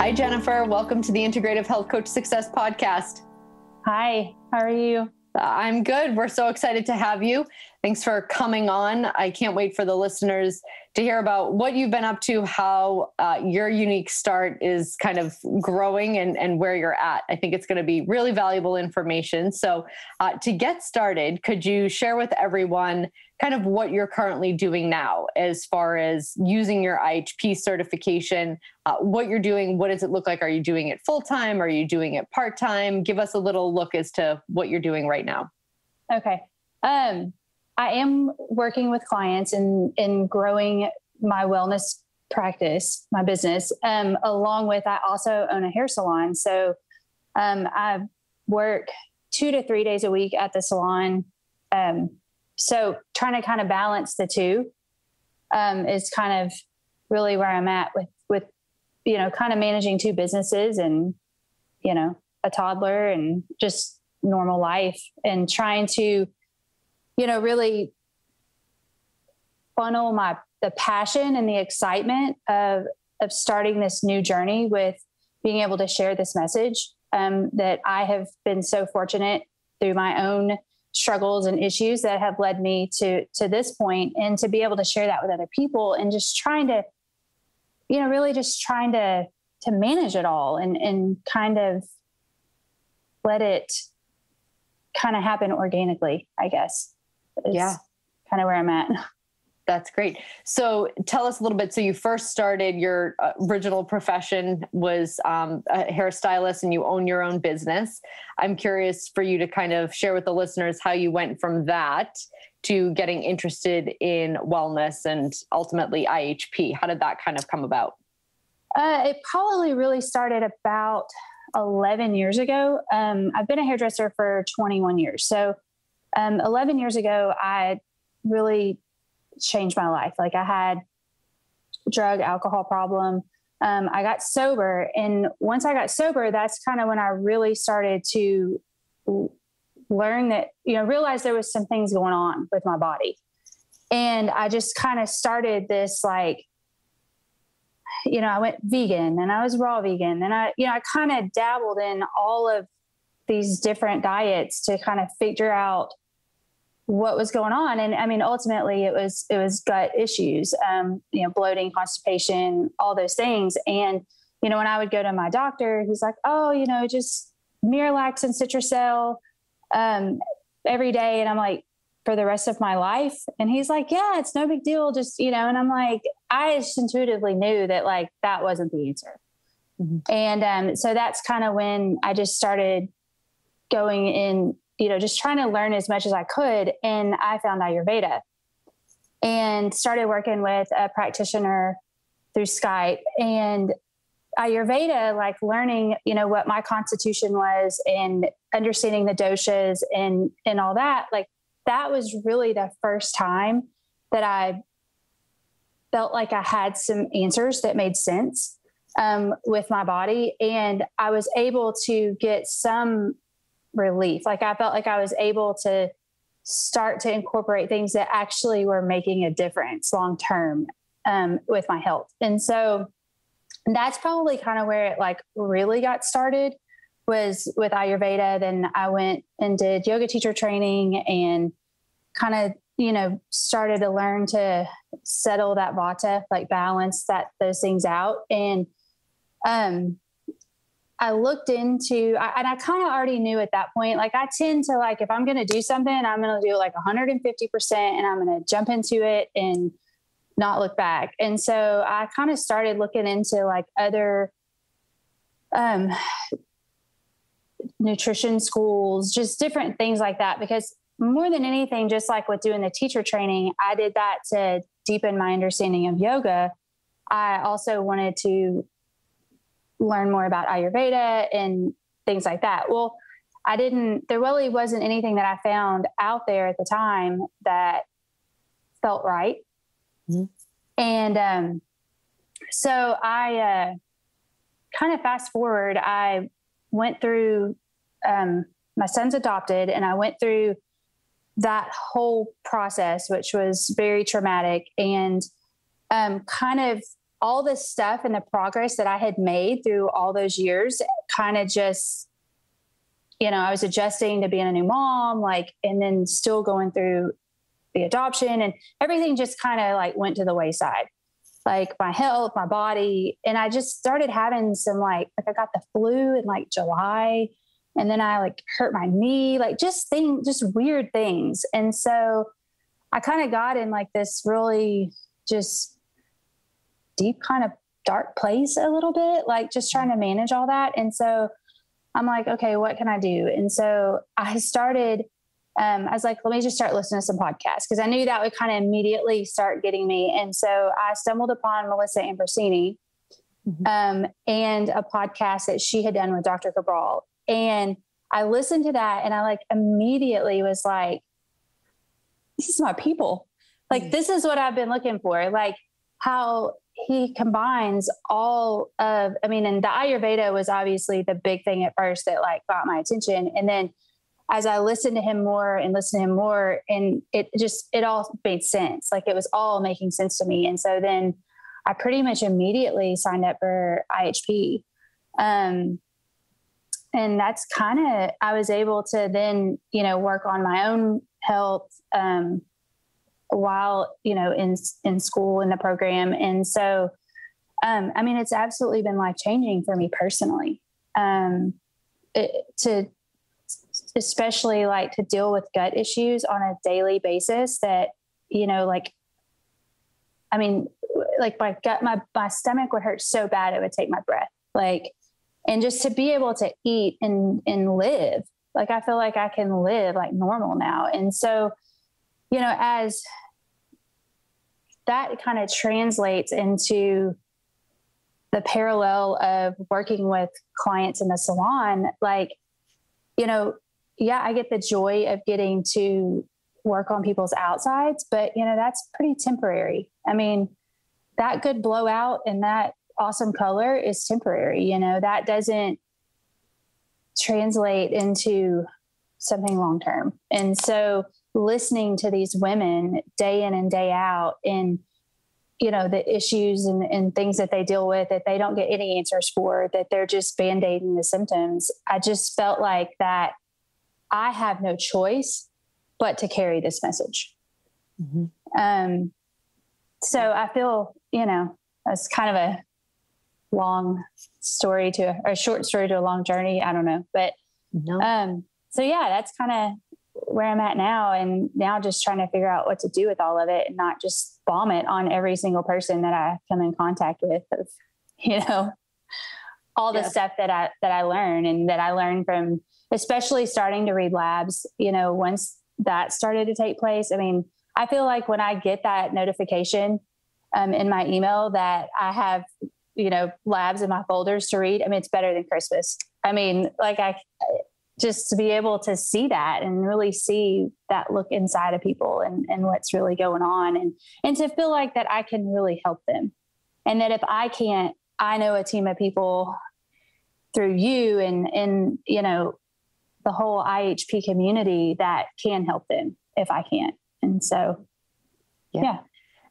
Hi, Jennifer. Welcome to the Integrative Health Coach Success Podcast. Hi, how are you? I'm good. We're so excited to have you. Thanks for coming on. I can't wait for the listeners to hear about what you've been up to, how your unique start is kind of growing and where you're at. I think it's going to be really valuable information. So to get started, could you share with everyone kind of what you're currently doing now as far as using your IHP certification, what you're doing, what does it look like? Are you doing it full-time? Are you doing it part-time? Give us a little look as to what you're doing right now. Okay. I am working with clients in growing my wellness practice, my business. Along with, I also own a hair salon. So I work 2 to 3 days a week at the salon. So trying to kind of balance the two is kind of really where I'm at with kind of managing 2 businesses and, a toddler and just normal life, and trying to, really funnel the passion and the excitement of starting this new journey with being able to share this message that I have been so fortunate through my own struggles and issues that have led me to this point, and to be able to share that with other people, and just trying to, really just trying to manage it all and kind of let it kind of happen organically, I guess. It's kind of where I'm at. That's great. So tell us a little bit. So you first started, your original profession was a hairstylist, and you own your own business. I'm curious for you to kind of share with the listeners how you went from that to getting interested in wellness and ultimately IHP. How did that kind of come about? It probably really started about 11 years ago. I've been a hairdresser for 21 years. So 11 years ago, I really changed my life. Like, I had drug, alcohol problem. I got sober. And once I got sober, that's kind of when I really started to learn that, realize there was some things going on with my body. And I just kind of started this, like, I went vegan, and I was raw vegan. And I kind of dabbled in all of these different diets to kind of figure out what was going on. And I mean, ultimately it was gut issues, bloating, constipation, all those things. And, when I would go to my doctor, he's like, oh, just Miralax and Citracel, every day. And I'm like, for the rest of my life? And he's like, yeah, it's no big deal. Just, and I'm like, I just intuitively knew that, like, that wasn't the answer. Mm-hmm. And, so that's kind of when I just started going in, just trying to learn as much as I could. And I found Ayurveda and started working with a practitioner through Skype. And Ayurveda, like learning, what my constitution was and understanding the doshas and all that, like, that was really the first time that I felt like I had some answers that made sense with my body. And I was able to get some relief. Like, I felt like I was able to start to incorporate things that actually were making a difference long-term with my health. And so that's probably kind of where it, like, really got started, was with Ayurveda. Then I went and did yoga teacher training and kind of, started to learn to settle that vata, like balance those things out. And, I looked into, and I kind of already knew at that point, like, I tend to, like, if I'm going to do something, I'm going to do like 150%, and I'm going to jump into it and not look back. And so I kind of started looking into, like, other, nutrition schools, just different things like that, because more than anything, just like with doing the teacher training, I did that to deepen my understanding of yoga. I also wanted to learn more about Ayurveda and things like that. Well, there really wasn't anything that I found out there at the time that felt right. Mm-hmm. And, so I, kind of fast forward, I went through, my son's adopted, and I went through that whole process, which was very traumatic, and, kind of all this stuff and the progress that I had made through all those years kind of just, I was adjusting to being a new mom, like, and then still going through the adoption, and everything just kind of like went to the wayside, like my health, my body. And I just started having some like I got the flu in like July, and then I like hurt my knee, like just weird things. And so I kind of got in like this really just deep kind of dark place a little bit, like just trying to manage all that. And so I'm like, okay, what can I do? And so I started, I was like, let me just start listening to some podcasts, because I knew that would kind of immediately start getting me. And so I stumbled upon Melissa Ambrosini, and a podcast that she had done with Dr. Cabral. And I listened to that, and I like immediately was like, this is my people. Like, this is what I've been looking for. Like how he combines all of, and the Ayurveda was obviously the big thing at first that like got my attention. And then as I listened to him more, and it all made sense. Like it was all making sense to me. And so then I pretty much immediately signed up for IHP. And that's kind of, I was able to then, work on my own health, while, in school, in the program. And so, it's absolutely been life-changing for me personally, especially like to deal with gut issues on a daily basis that, my gut, my stomach would hurt so bad it would take my breath. Like, and just to be able to eat and live, like, I feel like I can live like normal now. And so, as that kind of translates into the parallel of working with clients in the salon, like, I get the joy of getting to work on people's outsides, but that's pretty temporary. That good blowout and that awesome color is temporary. That doesn't translate into something long-term. And so listening to these women day in and day out, and, the issues and things that they deal with, that they don't get any answers for, that they're just band-aiding the symptoms. I just felt like that I have no choice but to carry this message. Mm-hmm. So I feel, it's kind of a short story to a long journey. I don't know, but, so yeah, that's kind of where I'm at now. And now just trying to figure out what to do with all of it, and not just bomb it on every single person that I come in contact with, of, all the stuff that I learn, and that I learned from, especially starting to read labs, once that started to take place. I feel like when I get that notification, in my email that I have, labs in my folders to read, it's better than Christmas. Just to be able to see that and really see that look inside of people and what's really going on, and to feel like that I can really help them. And that if I can't, I know a team of people through you and the whole IHP community that can help them if I can't. And so, yeah.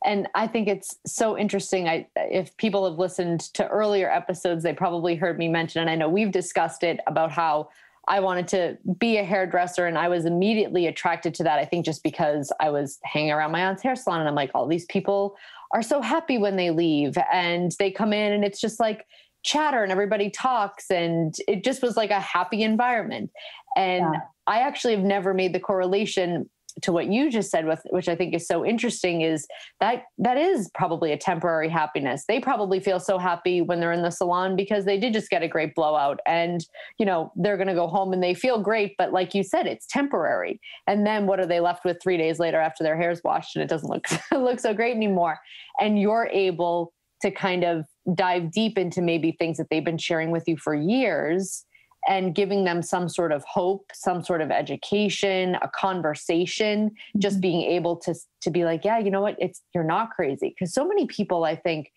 And I think it's so interesting. If people have listened to earlier episodes, they probably heard me mention, and I know we've discussed it, about how I wanted to be a hairdresser, and I was immediately attracted to that. I think just because I was hanging around my aunt's hair salon, and I'm like, all these people are so happy when they leave, and they come in and it's just like chatter and everybody talks, and it just was like a happy environment. And I actually have never made the correlation to what you just said, which I think is so interesting, is that is probably a temporary happiness. They probably feel so happy when they're in the salon because they did just get a great blowout, and, they're going to go home and they feel great. But like you said, it's temporary. And then what are they left with 3 days later after their hair's washed and it doesn't look so great anymore? And you're able to kind of dive deep into maybe things that they've been sharing with you for years, and giving them some sort of hope, some sort of education, a conversation, just being able to be like, yeah, you know what, you're not crazy. Because so many people, I think,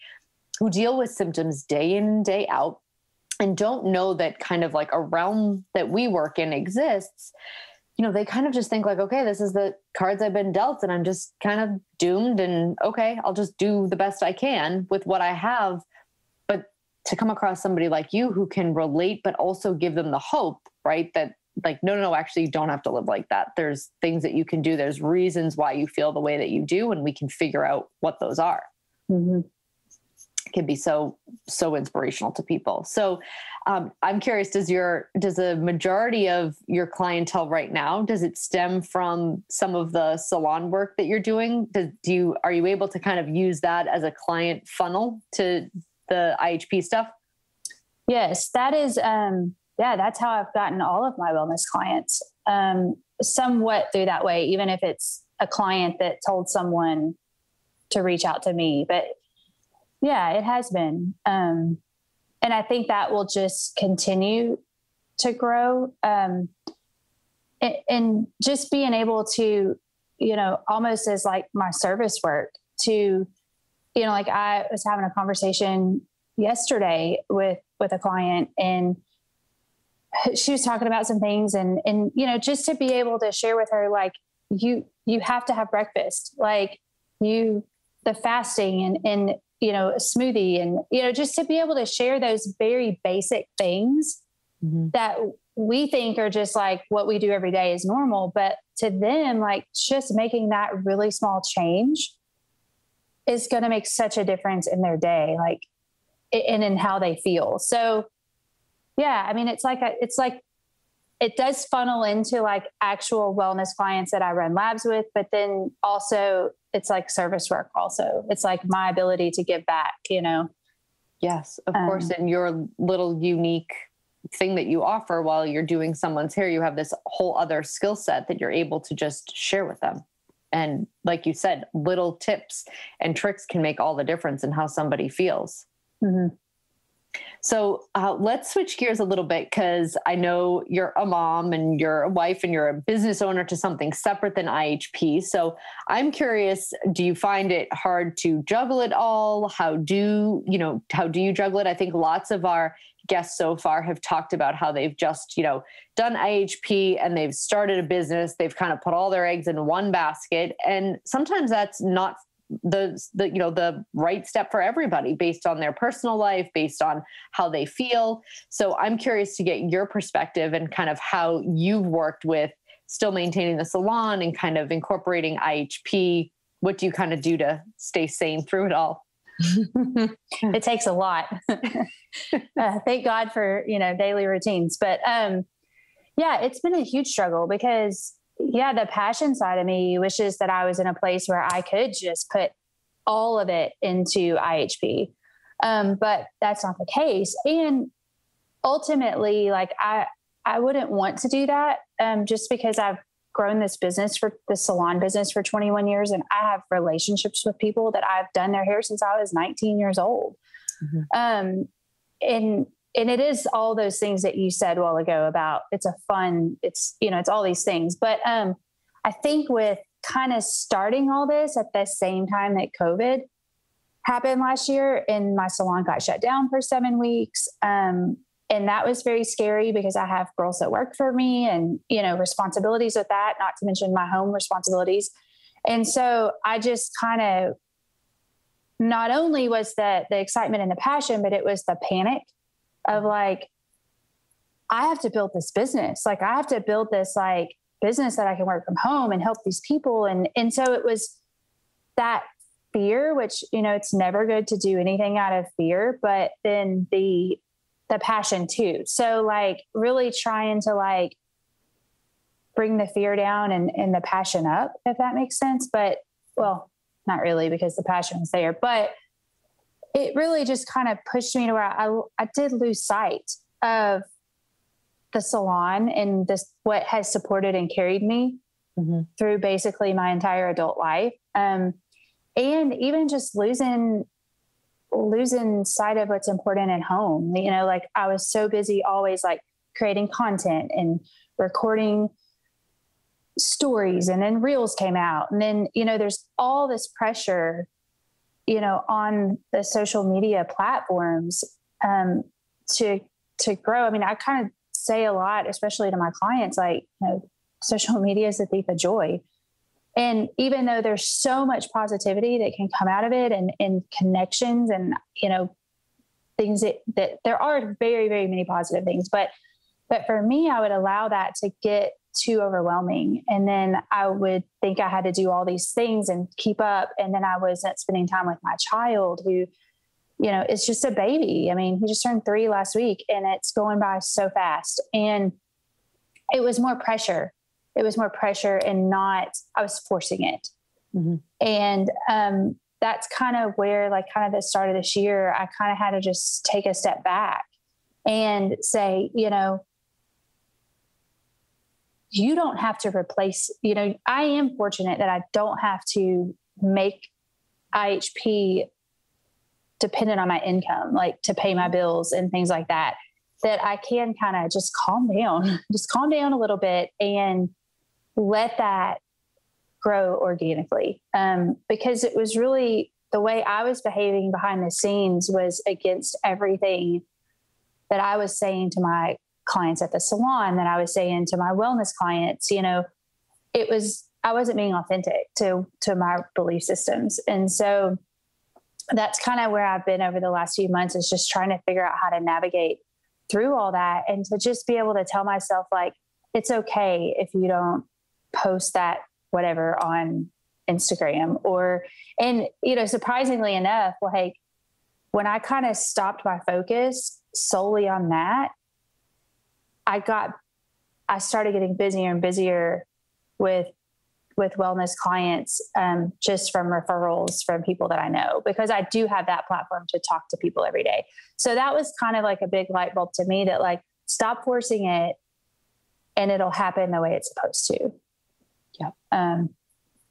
who deal with symptoms day in and day out and don't know that kind of like a realm that we work in exists, they kind of just think like, okay, this is the cards I've been dealt and I'm just kind of doomed, and okay, I'll just do the best I can with what I have. But to come across somebody like you who can relate, but also give them the hope, right? That like, no, actually you don't have to live like that. There's things that you can do. There's reasons why you feel the way that you do, and we can figure out what those are. Mm-hmm. It can be so inspirational to people. So I'm curious, does a majority of your clientele right now, does it stem from some of the salon work that you're doing? Are you able to kind of use that as a client funnel to the IHP stuff? Yes, that is, that's how I've gotten all of my wellness clients, somewhat through that way, even if it's a client that told someone to reach out to me. But yeah, it has been. And I think that will just continue to grow. And just being able to, almost as like my service work to, like I was having a conversation yesterday with a client, and she was talking about some things and, just to be able to share with her, like, you have to have breakfast, like the fasting and, a smoothie and, just to be able to share those very basic things mm-hmm. that we think are just like what we do every day is normal. But to them, like just making that really small change is going to make such a difference in their day, like, and in how they feel. So yeah, I mean, it's like it does funnel into like actual wellness clients that I run labs with, but then also it's like service work. Also, it's like my ability to give back, Yes, of course. And your little unique thing that you offer while you're doing someone's hair, you have this whole other skill set that you're able to just share with them. And like you said, little tips and tricks can make all the difference in how somebody feels. Mm-hmm. So let's switch gears a little bit, because I know you're a mom and you're a wife and you're a business owner to something separate than IHP. So I'm curious, do you find it hard to juggle it all? How do you juggle it? I think lots of our guests so far have talked about how they've just, done IHP and they've started a business. They've kind of put all their eggs in one basket. And sometimes that's not the right step for everybody based on their personal life, based on how they feel. So I'm curious to get your perspective and kind of how you've worked with still maintaining the salon and kind of incorporating IHP. What do you kind of do to stay sane through it all? It takes a lot. Thank God for, daily routines. But it's been a huge struggle because the passion side of me wishes that I was in a place where I could just put all of it into IHP. But that's not the case. And ultimately, like I wouldn't want to do that. Just because I've grown this business for the salon business for 21 years. And I have relationships with people that I've done their hair since I was 19 years old. Mm-hmm. And it is all those things that you said a while ago about it's all these things. But I think with kind of starting all this at the same time that COVID happened last year, and my salon got shut down for 7 weeks. And that was very scary because I have girls that work for me and, responsibilities with that, not to mention my home responsibilities. And so I just kind of, not only was the excitement and the passion, but it was the panic of like, I have to build this business. Like I have to build this like business that I can work from home and help these people. And so it was that fear, which, it's never good to do anything out of fear, but then the passion too. So like really trying to like bring the fear down and the passion up, if that makes sense. But well, not really, because the passion was there, but it really just kind of pushed me to where I did lose sight of the salon and what has supported and carried me mm-hmm. through basically my entire adult life. And even just losing sight of what's important at home. Like I was so busy always like creating content and recording stories, and then reels came out. And then, there's all this pressure on the social media platforms, to grow. I mean, I kind of say a lot, especially to my clients, like, social media is a thief of joy. And even though there's so much positivity that can come out of it and connections and, things that there are very, very many positive things, but for me, I would allow that to get too overwhelming. And then I would think I had to do all these things and keep up. And then I wasn't spending time with my child who, is just a baby. I mean, he just turned 3 last week and it's going by so fast. And it was more pressure. It was more pressure and I was forcing it. Mm-hmm. And, that's kind of where, like, kind of the start of this year, I kind of had to just take a step back and say, you don't have to replace, I am fortunate that I don't have to make IHP dependent on my income, like to pay my bills and things like that, that I can kind of just calm down a little bit and let that grow organically. Because it was really the way I was behaving behind the scenes was against everything that I was saying to my clients at the salon, that I was saying to my wellness clients. I wasn't being authentic to my belief systems. And so that's kind of where I've been over the last few months, is just trying to figure out how to navigate through all that and to just be able to tell myself, like, it's okay if you don't post that whatever on Instagram surprisingly enough, like, when I kind of stopped my focus solely on that, I started getting busier and busier with wellness clients, just from referrals from people that I know, because I do have that platform to talk to people every day. So that was kind of like a big light bulb to me, that, like, stop forcing it and it'll happen the way it's supposed to.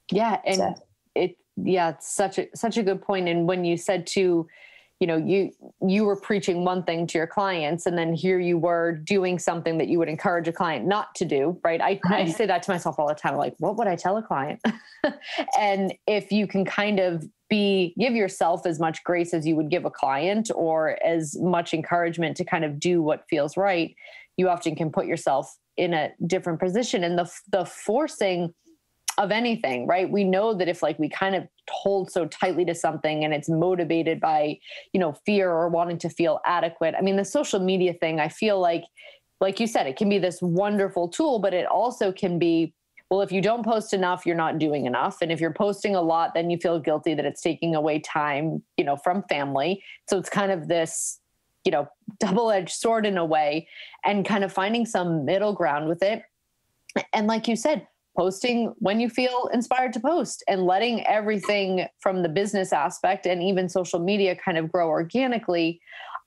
Yeah. It's such a good point. And when you said to, you were preaching one thing to your clients, and then here you were doing something that you would encourage a client not to do. Right. I say that to myself all the time. Like, what would I tell a client? And if you can kind of give yourself as much grace as you would give a client, or as much encouragement to kind of do what feels right, you often can put yourself in a different position. And the forcing of anything, right? We know that if, like, we kind of hold so tightly to something and it's motivated by, fear or wanting to feel adequate. I mean, the social media thing, I feel like you said, it can be this wonderful tool, but it also can be, well, if you don't post enough, you're not doing enough. And if you're posting a lot, then you feel guilty that it's taking away time, from family. So it's kind of this, double-edged sword in a way, and kind of finding some middle ground with it. And like you said, posting when you feel inspired to post, and letting everything from the business aspect and even social media kind of grow organically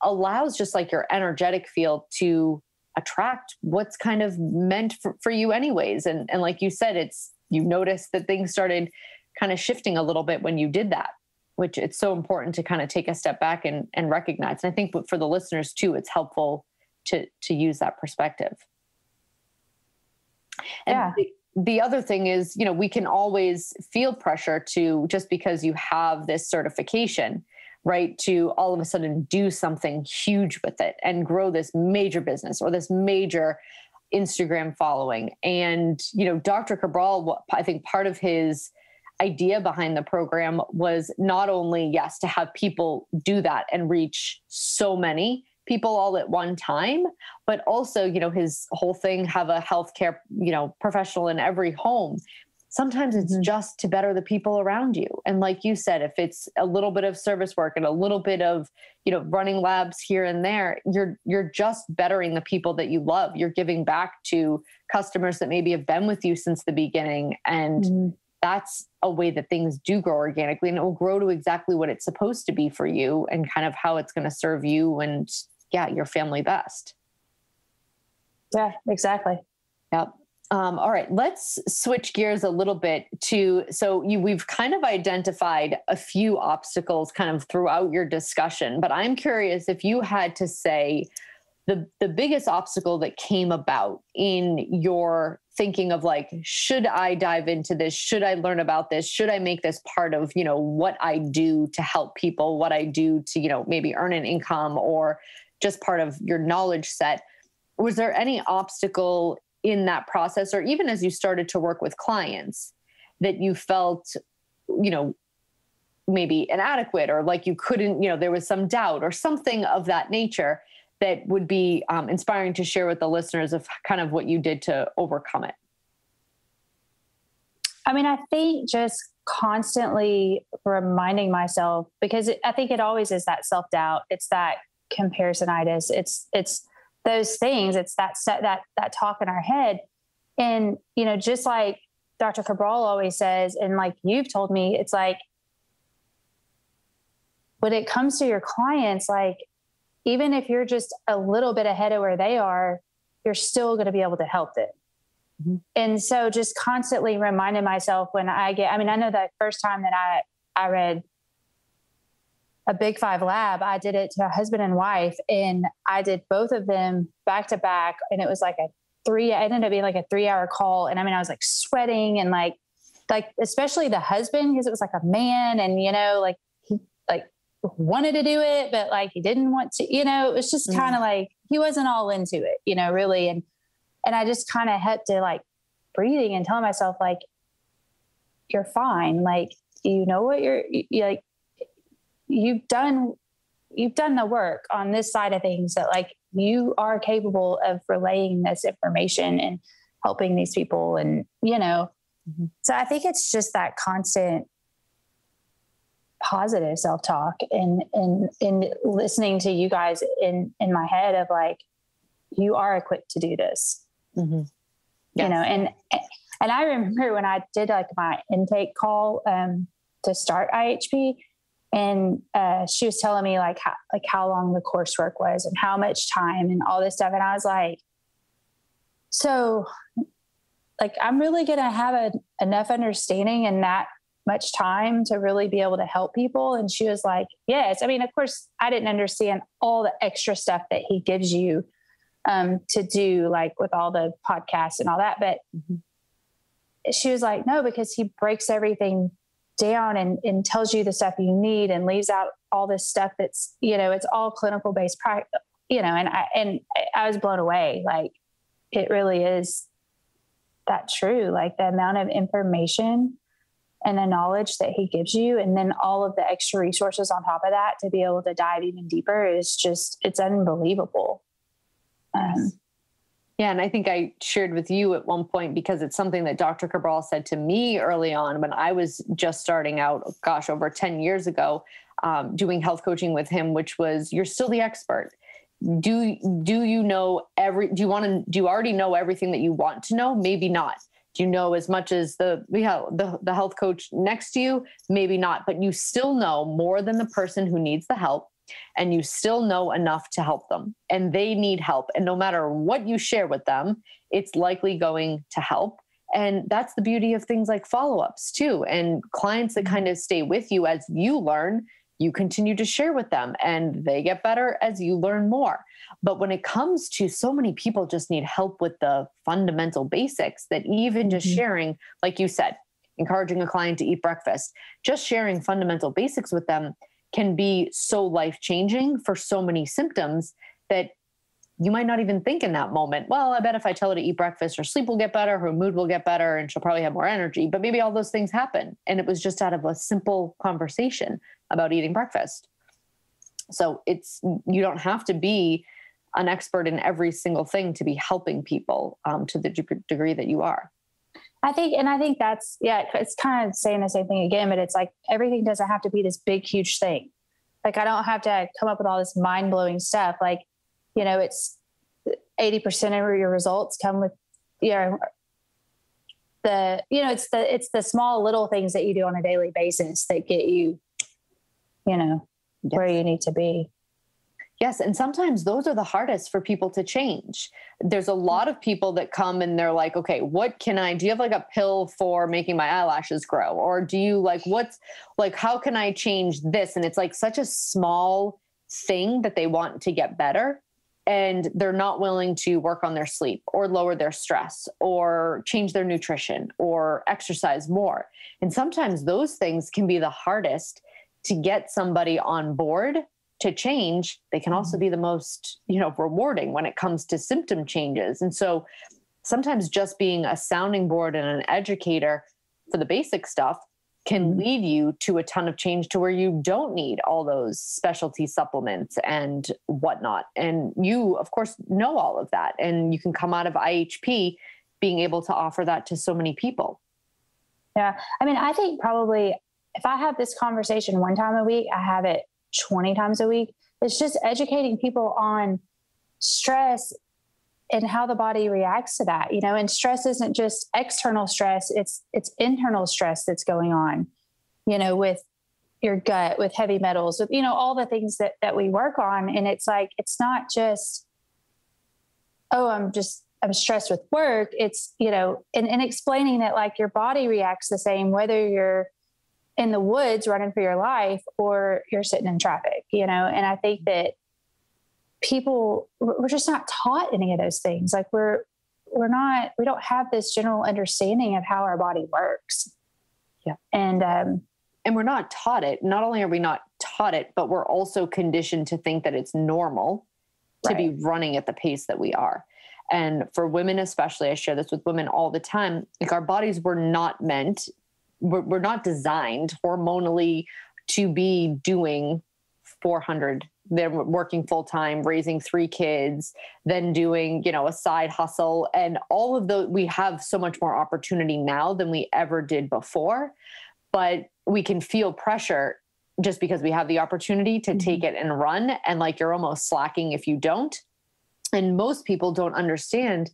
allows just, like, your energetic field to attract what's kind of meant for you anyways. And like you said, you noticed that things started kind of shifting a little bit when you did that, which it's so important to kind of take a step back and recognize. And I think for the listeners too, it's helpful to use that perspective. And the other thing is, we can always feel pressure to, just because you have this certification, right, to all of a sudden do something huge with it and grow this major business or this major Instagram following. And, Dr. Cabral, I think part of his idea behind the program was not only, yes, to have people do that and reach so many people all at one time, but also, his whole thing, have a healthcare, professional in every home. Sometimes it's just to better the people around you. And like you said, if it's a little bit of service work and a little bit of, running labs here and there, you're just bettering the people that you love. You're giving back to customers that maybe have been with you since the beginning. And that's a way that things do grow organically, and it will grow to exactly what it's supposed to be for you and kind of how it's going to serve you and your family best. Yeah, exactly. Yep. All right, let's switch gears a little bit we've kind of identified a few obstacles kind of throughout your discussion, but I'm curious if you had to say the biggest obstacle that came about in your thinking of, like, should I dive into this? Should I learn about this? Should I make this part of, what I do to help people, what I do to, maybe earn an income, or just part of your knowledge set? Was there any obstacle in that process, or even as you started to work with clients, that you felt, maybe inadequate, or like you couldn't, there was some doubt or something of that nature that would be inspiring to share with the listeners of kind of what you did to overcome it? I mean, I think just constantly reminding myself, because I think it always is that self-doubt. It's that comparisonitis. It's those things. It's that talk in our head. And, just like Dr. Cabral always says, and like you've told me, it's like, when it comes to your clients, like, even if you're just a little bit ahead of where they are, you're still going to be able to help them. Mm-hmm. And so just constantly reminding myself when I know that first time that I read a Big 5 lab, I did it to a husband and wife, and I did both of them back to back. And it was like it ended up being like a 3-hour call. And I mean, I was like sweating, and like, especially the husband, because it was like a man, and, he like wanted to do it, but like he didn't want to, it was just kind of like, he wasn't all into it, really. And I just kind of had to like breathing and telling myself, like, you're fine. Like, what you're like, you've done the work on this side of things, that like you are capable of relaying this information and helping these people. And, so I think it's just that constant positive self-talk and listening to you guys in my head of like, you are equipped to do this. Mm-hmm. Yes. And I remember when I did like my intake call to start IHP, and she was telling me like how long the coursework was and how much time and all this stuff. And I was like, so like, I'm really going to have enough understanding and that much time to really be able to help people. And she was like, yes. I mean, of course I didn't understand all the extra stuff that he gives you to do, like with all the podcasts and all that. But she was like, no, because he breaks everything down and tells you the stuff you need and leaves out all this stuff that's, it's all clinical based practice, and I was blown away. Like, it really is that true. Like, the amount of information and the knowledge that he gives you, and then all of the extra resources on top of that to be able to dive even deeper is just, it's unbelievable. Yeah. And I think I shared with you at one point, because it's something that Dr. Cabral said to me early on when I was just starting out, over 10 years ago, doing health coaching with him, which was, you're still the expert. Do you already know everything that you want to know? Maybe not. Do you know as much as the health coach next to you? Maybe not, but you still know more than the person who needs the help, and you still know enough to help them, and they need help. And no matter what you share with them, it's likely going to help. And that's the beauty of things like follow-ups too. And clients that kind of stay with you as you learn, you continue to share with them, and they get better as you learn more. But when it comes to, so many people just need help with the fundamental basics, that even just sharing, like you said, encouraging a client to eat breakfast, just sharing fundamental basics with them can be so life-changing for so many symptoms that you might not even think in that moment, well, I bet if I tell her to eat breakfast, her sleep will get better, her mood will get better, and she'll probably have more energy. But maybe all those things happen, and it was just out of a simple conversation about eating breakfast. So you don't have to be an expert in every single thing to be helping people to the degree that you are. I think that's, it's kind of saying the same thing again, but it's like, everything doesn't have to be this big, huge thing. Like, I don't have to come up with all this mind blowing stuff. Like, it's 80% of your results come with, it's the small little things that you do on a daily basis that get you, where you need to be. Yes. And sometimes those are the hardest for people to change. There's a lot of people that come and they're like, okay, do you have like a pill for making my eyelashes grow? Or do you how can I change this? And it's like such a small thing that they want to get better, and they're not willing to work on their sleep or lower their stress or change their nutrition or exercise more. And sometimes those things can be the hardest to get somebody on board to change. They can also be the most, rewarding when it comes to symptom changes. And so sometimes just being a sounding board and an educator for the basic stuff can lead you to a ton of change to where you don't need all those specialty supplements and whatnot. And you, of course, know all of that. And you can come out of IHP being able to offer that to so many people. Yeah. I mean, I think probably if I have this conversation one time a week, I have it 20 times a week. It's just educating people on stress and how the body reacts to that, you know, and stress isn't just external stress. It's internal stress that's going on, you know, with your gut, with heavy metals, with, you know, all the things that we work on. And it's like, it's not just, oh, I'm stressed with work. It's, you know, and explaining that like your body reacts the same, whether you're in the woods running for your life or you're sitting in traffic, you know? And I think that we're just not taught any of those things. Like we don't have this general understanding of how our body works. Yeah. And we're not taught it. Not only are we not taught it, but we're also conditioned to think that it's normal to be running at the pace that we are. And for women, especially, I share this with women all the time. Like our bodies were not we're not designed hormonally to be doing 400. They're working full time, raising 3 kids, then doing, you know, a side hustle, and all of those. We have so much more opportunity now than we ever did before, but we can feel pressure just because we have the opportunity to take it and run. And like, you're almost slacking if you don't. And most people don't understand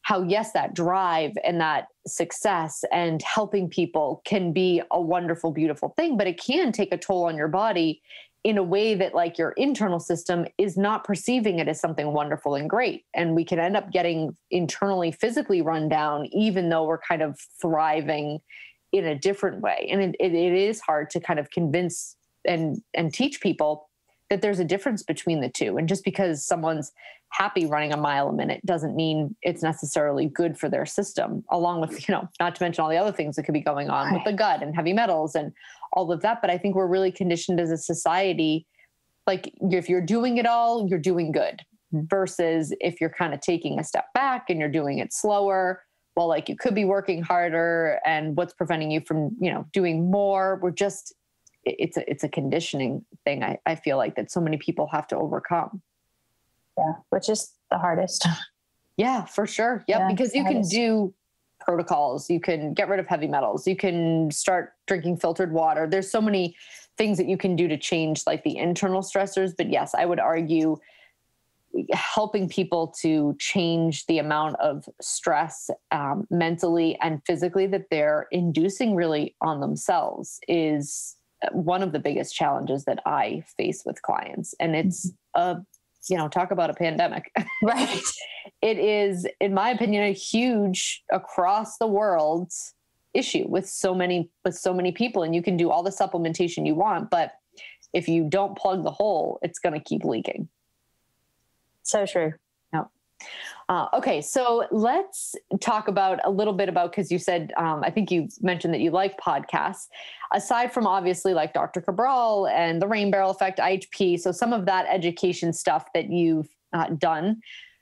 how, yes, that drive and that success and helping people can be a wonderful, beautiful thing, but it can take a toll on your body in a way that like your internal system is not perceiving it as something wonderful and great. And we can end up getting internally, physically run down, even though we're kind of thriving in a different way. And it is hard to kind of convince and teach people that there's a difference between the two. And just because someone's happy running a mile a minute doesn't mean it's necessarily good for their system, along with, you know, not to mention all the other things that could be going on with the gut and heavy metals and all of that. But I think we're really conditioned as a society, like if you're doing it all, you're doing good, versus if you're kind of taking a step back and you're doing it slower, well, like you could be working harder, and what's preventing you from, you know, doing more. It's a conditioning thing. I feel like that so many people have to overcome. Yeah. Which is the hardest. Yeah, for sure. Yep. Yeah, because you can do protocols, you can get rid of heavy metals, you can start drinking filtered water. There's so many things that you can do to change like the internal stressors. But yes, I would argue helping people to change the amount of stress mentally and physically that they're inducing really on themselves is one of the biggest challenges that I face with clients. And it's talk about a pandemic. Right. It is, in my opinion, a huge across the world issue with so many people. And you can do all the supplementation you want, but if you don't plug the hole, it's going to keep leaking. So true. No. Okay. So let's talk about a little bit about, because you said, I think you mentioned that you like podcasts, aside from obviously like Dr. Cabral and the Rain Barrel Effect, IHP. So some of that education stuff that you've done.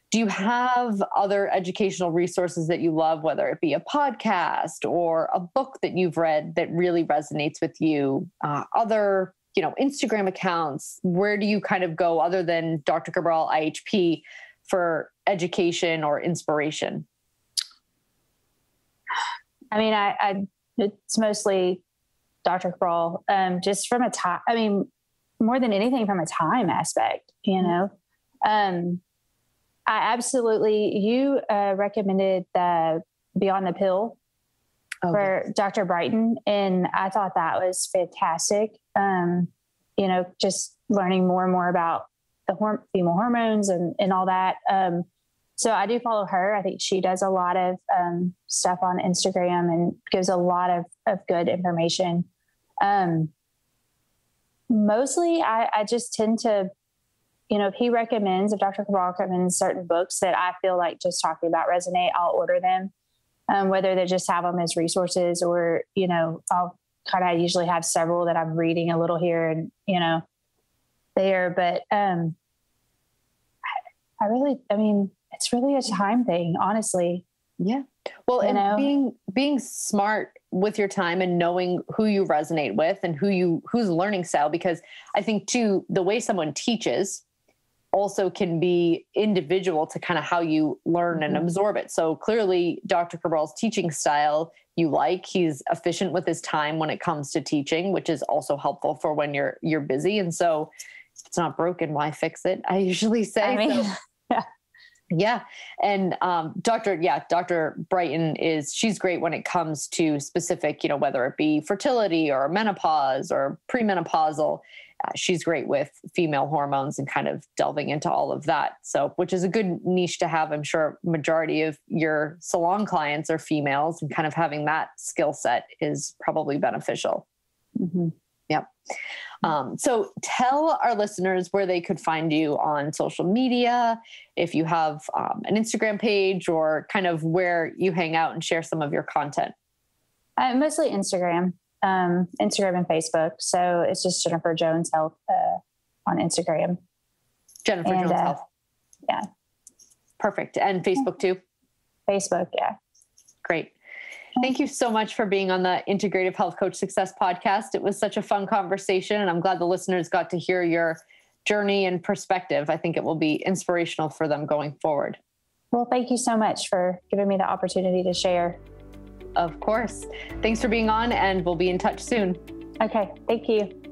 Do you have other educational resources that you love, whether it be a podcast or a book that you've read that really resonates with you? Other, Instagram accounts, where do you kind of go other than Dr. Cabral, IHP, for education or inspiration? I mean, it's mostly Dr. Cabral, just from a time, more than anything from a time aspect, I absolutely, you recommended the Beyond the Pill for Dr. Brighton. And I thought that was fantastic. Just learning more and more about the female hormones and all that. So I do follow her. I think she does a lot of stuff on Instagram and gives a lot of good information. Mostly I just tend to, if Dr. Cabral recommends certain books that I feel like just talking about resonate, I'll order them, whether they just have them as resources or, I'll kind of usually have several that I'm reading a little here and, there. But it's really a time thing, honestly. Yeah. Well, and being smart with your time and knowing who you resonate with and whose learning style, because I think too, the way someone teaches also can be individual to kind of how you learn and absorb it. So clearly Dr. Cabral's teaching style you like. He's efficient with his time when it comes to teaching, which is also helpful for when you're busy. And so if it's not broken, why fix it? I usually say. So, yeah. And Dr. Brighton she's great when it comes to specific, whether it be fertility or menopause or premenopausal. She's great with female hormones and kind of delving into all of that. So, which is a good niche to have. I'm sure majority of your salon clients are females, and kind of having that skill set is probably beneficial. Mm-hmm. Yep. So tell our listeners where they could find you on social media, if you have an Instagram page, or kind of where you hang out and share some of your content. Mostly Instagram and Facebook. So it's just Jennifer Jones Health on Instagram. Jennifer Jones Health. Yeah. Perfect. And Facebook too? Facebook, yeah. Great. Thank you so much for being on the Integrative Health Coach Success Podcast. It was such a fun conversation, and I'm glad the listeners got to hear your journey and perspective. I think it will be inspirational for them going forward. Well, thank you so much for giving me the opportunity to share. Of course. Thanks for being on, and we'll be in touch soon. Okay. Thank you.